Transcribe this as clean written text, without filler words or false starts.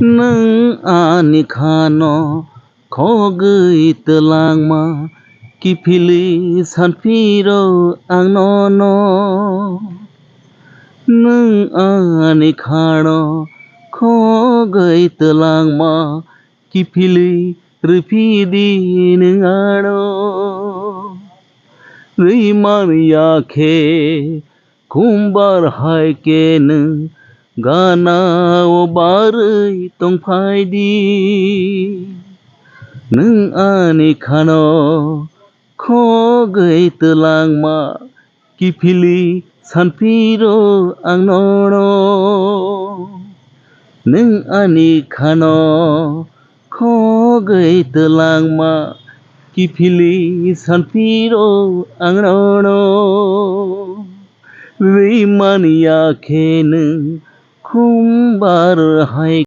Nang ani khano khogui telangma kipili sanpiro ang nono. Nang ani khano khogui telangma kipili ripidi ningano. Riman yake kumbar haike nang gana o barai tongfaidi. Nang ani khano khogui telangma kipili sanpiro ang nono. Nang ani khano khogui telangma kipili sanpiro ang nono. Riman yake nang kumbar hai